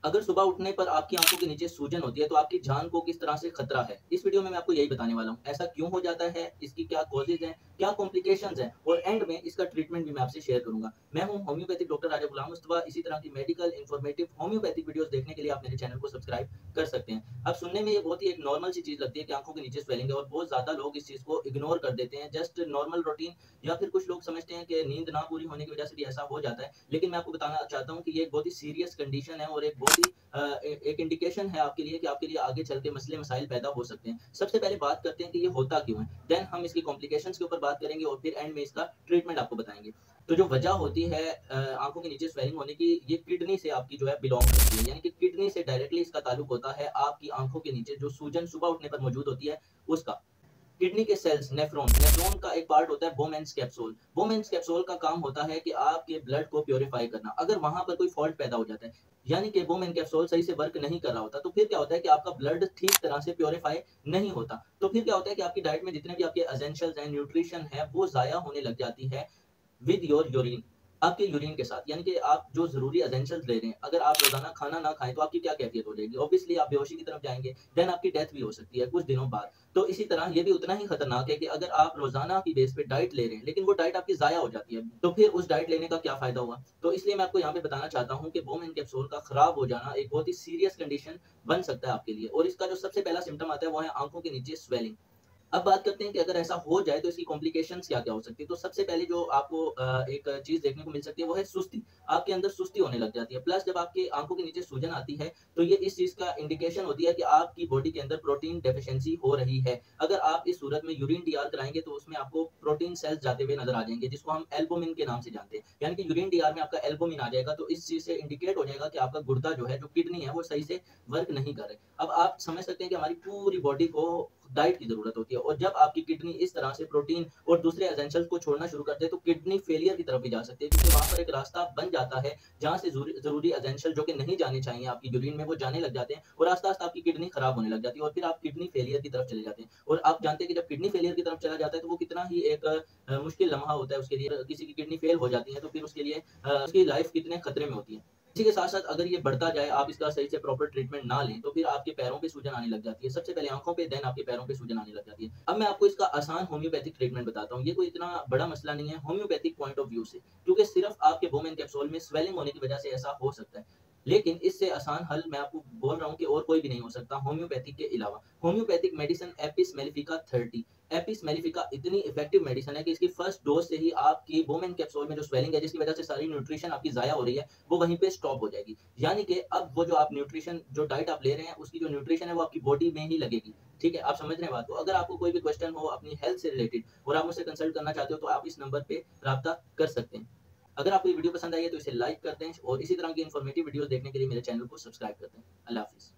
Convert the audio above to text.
अगर सुबह उठने पर आपकी आँखों के नीचे सूजन होती है, तो आपकी जान को किस तरह से खतरा है? इस वीडियो में मैं आपको यही बताने वाला हूँ। ऐसा क्यों हो जाता है? इसकी क्या कॉजेज़ हैं? क्या कॉम्प्लिकेशंस हैं? और एंड में इसका ट्रीटमेंट भी मैं आपसे शेयर करूँगा। मैं हूँ होम्योपैथिक डॉक्टर राजा गुलाम मुस्तफा। इसी तरह की मेडिकल, इन्फॉर्मेटिव, होम्योपैथिक वीडियोज़ देखने के लिए आप मेरे चैनल को सब्सक्राइब कर सकते हैं। अब सुनने में ये बहुत ही एक नॉर्मल सी चीज़ लगती है कि आँखों के नीचे स्वेलिंग है और बहुत ज़्यादा लोग इस चीज़ को इग्नोर कर देते हैं। जस्ट नॉर्मल रूटीन या फिर कुछ लोग समझते हैं कि नींद ना पूरी होने की वजह से भी ऐसा हो जाता है। लेकिन मैं आपको बताना चाहता हूँ कि ये एक बहुत ही सीरियस कंडीशन है और एक बहुत ही एक इंडिकेशन है आपके लिए कि आपके लिए आगे चल के मसले मसाइल पैदा हो सकते हैं। सबसे पहले बात करते हैं कि ये होता क्यों है? देन हम इसकी कॉम्प्लिकेशंस के ऊपर बात करेंगे और फिर एंड में इसका ट्रीटमेंट आपको बताएँगे। तो जो वजह होती है आँखों के नीचे स्वेलिंग होने की, ये किडनी से आपकी जो है बिलॉन्ग करती है। यानी कि किडनी से डायरेक्टली इसका ताल्लुक होता है आपकी आँखों के नीचे जो सूजन सुबह उठने पर मौजूद होती है, उसका। किडनी के सेल्स नेफ्रॉन का एक पार्ट होता है बोमेन्स कैप्सूल। बोमेन्स कैप्सूल का काम होता है कि आपके ब्लड को प्यूरिफाई करना। अगर वहां पर कोई फॉल्ट पैदा हो जाता है, यानी कि बोमेन कैप्सूल सही से वर्क नहीं कर रहा होता, तो फिर क्या होता है कि आपका ब्लड ठीक तरह से प्यूरिफाई नहीं होता। तो फिर क्या होता है कि आपकी डाइट में जितने भी आपके एसेंशियल्स हैं, न्यूट्रिशन है, वो जाया होने लग जाती है विद योर यूरिन, आपके यूरिन के साथ। यानी कि आप जो ज़रूरी एसेंशियल्स ले रहे हैं, अगर आप रोज़ाना खाना ना खाएँ, तो आपकी क्या कैफ़ियत हो जाएगी? ऑब्वियसली आप बेहोशी की तरफ जाएँगे, देन आपकी डेथ भी हो सकती है कुछ दिनों बाद। तो इसी तरह ये भी उतना ही खतरनाक है कि अगर आप रोज़ाना की बेस पे डाइट ले रहे हैं, लेकिन वो डाइट आपकी ज़ाया हो जाती है, तो फिर उस डाइट लेने का क्या फ़ायदा हुआ? तो इसलिए मैं आपको यहाँ पे बताना चाहता हूँ कि बोमेन कैप्सूल का खराब हो जाना एक बहुत ही सीरियस कंडीशन बन सकता है आपके लिए और इसका जो सबसे पहला सिम्पटम आता है, वो है आँखों के नीचे स्वेलिंग। अब बात करते हैं कि अगर ऐसा हो जाए तो इसकी कॉम्प्लिकेशंस क्या-क्या हो सकती है। तो सबसे पहले जो आपको एक चीज़ देखने को मिल सकती है वो है सुस्ती। आपके अंदर सुस्ती होने लग जाती है। प्लस जब आपकी आँखों के नीचे सूजन आती है तो ये इस चीज़ का इंडिकेशन होती है कि आपकी बॉडी के अंदर प्रोटीन डेफिशिएंसी हो रही है। अगर आप इस सूरत में यूरिन डीआर कराएँगे तो उसमें आपको प्रोटीन सेल्स जाते हुए नज़र आ जाएँगे जिसको हम एल्बुमिन के नाम से जानते हैं। यानी कि यूरिन डीआर में आपका एल्बुमिन आ जाएगा तो इस चीज़ से इंडिकेट हो जाएगा कि आपका गुर्दा जो है, जो किडनी है वो सही से वर्क नहीं कर रहे। अब आप समझ सकते हैं कि हमारी पूरी बॉडी को डाइट की ज़रूरत होती है और जब आपकी किडनी इस तरह से प्रोटीन और दूसरे एसेंशियल्स को छोड़ना शुरू कर दे तो किडनी फेलियर की तरफ भी जा सकती है क्योंकि वहाँ पर एक रास्ता बन जाता है जहाँ से ज़रूरी एसेंशियल जो कि नहीं जाने चाहिए आपकी यूरिन में वो जाने लग जाते हैं और आस्ता-आस्ता आपकी किडनी खराब होने लग जाती है और फिर आप किडनी फेलियर की तरफ चले जाते हैं। और आप जानते हैं कि जब किडनी फेलियर की तरफ चला जाता है तो वो कितना ही एक मुश्किल लम्हा होता है उसके लिए। किसी की किडनी फेल हो जाती है तो फिर उसके लिए उसकी लाइफ कितने खतरे में होती है। इसी के साथ-साथ अगर ये बढ़ता जाए, आप इसका सही से प्रॉपर ट्रीटमेंट ना लें, तो फिर आपके पैरों पे सूजन आने लग जाती है। सबसे पहले आँखों पे, देन आपके पैरों पे सूजन आने लग जाती है। अब मैं आपको इसका आसान होम्योपैथिक ट्रीटमेंट बताता हूँ। ये कोई इतना बड़ा मसला नहीं है होम्योपैथिक पॉइंट ऑफ व्यू से, क्योंकि सिर्फ़ आपके बोमेन कैप्सूल में स्वेलिंग होने की वजह से ऐसा हो सकता है। लेकिन इससे आसान हल मैं आपको बोल रहा हूँ कि और कोई भी नहीं हो सकता होम्योपैथिक के अलावा। Homeopathic medicine Apis mellifica 30। Apis mellifica इतनी इफेक्टिव मेडिसिन है कि इसकी फर्स्ट डोज़ से ही आपकी बोमेन कैप्सूल में जो स्वेलिंग है, जिसकी वजह से सारी न्यूट्रिशन आपकी ज़ाया हो रही है, वो वहीं पे स्टॉप हो जाएगी। यानी कि अब वो जो आप न्यूट्रिशन जो डाइट आप ले रहे हैं, उसकी जो न्यूट्रिशन है वो आपकी बॉडी में ही लगेगी। ठीक है? आप समझ रहे हैं बात को? अगर आपको कोई भी क्वेश्चन हो अपनी हेल्थ से रिलेटेड और आप मुझसे कंसल्ट करना चाहते हो, तो आप इस नंबर पे राब्ता कर सकते हैं। अगर आपको ये वीडियो पसंद आई है तो इसे लाइक कर दें और इसी तरह की इन्फॉर्मेटिव वीडियोज़ देखने के लिए मेरे चैनल को सब्सक्राइब कर दें। अल्लाह हाफ़िज़।